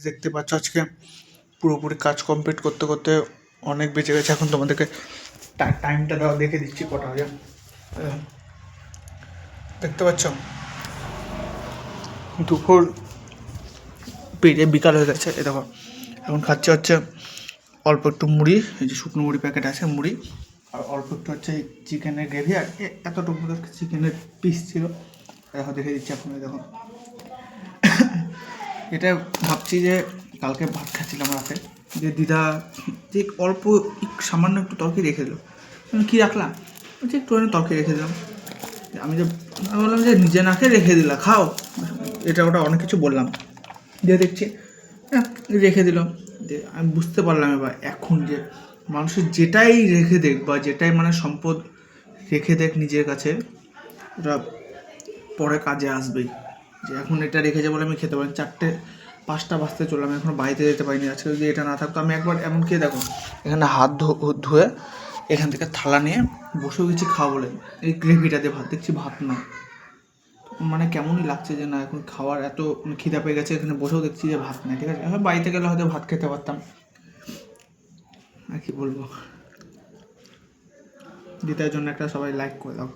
দেখতে পাচ্ছ আজকে পুরোপুরি কাজ কমপ্লিট করতে করতে অনেক বেঁচে গেছে। এখন তোমাদেরকে টাইমটা দেওয়া দেখে দিচ্ছি কটা হয়ে দেখতে পাচ্ছ, দুপুর পেরিয়ে বিকাল হয়ে গেছে। এ দেখো এখন খাচ্ছে হচ্ছে অল্প একটু মুড়ি, এই যে শুকনো মুড়ি প্যাকেট আছে মুড়ি, আর অল্প একটু হচ্ছে চিকেনের গ্রেভি, আর এতটুকু চিকেনের পিস ছিল। দেখো দেখে দিচ্ছি এখন। দেখো এটা ভাবছি যে কালকে ভাত খাচ্ছিলাম রাতে, যে দিদা যে অল্প সামান্য একটু তরকারি রেখে দিল। কী রাখলাম, যে একটু তরকারি রেখে দিলাম। আমি বললাম যে নিজে না খেয়ে রেখে দিলা, খাও, এটা ওটা অনেক কিছু বললাম। দিয়ে দেখছি রেখে দিল। আমি বুঝতে পারলাম এবার এখন যে মানুষের যেটাই রেখে দেখ বা যেটাই মানে সম্পদ রেখে দেখ নিজের কাছে, ওটা পরে কাজে আসবেই। যে এখন এটা রেখেছে বলে আমি খেতে পারি। 4-5টা বাজতে চললাম, আমি এখনো বাড়িতে যেতে পারিনি। আজকে যদি এটা না থাকতো, আমি একবার এমনকি দেখো এখানে হাত ধুয়ে এখান থেকে থালা নিয়ে বসেও গেছি খাওয়া বলে, এই গ্রেভিটা দিয়ে ভাত, দেখছি ভাত না, মানে কেমনই লাগছে যে না এখন খাওয়ার এত খিদা পেয়ে গেছে, এখানে বসেও দেখছি যে ভাত নেই। ঠিক আছে, হ্যাঁ বাড়িতে গেলে হয়তো ভাত খেতে পারতাম, আর কি বলবো। দিদার জন্য একটা সবাই লাইক করে দাও।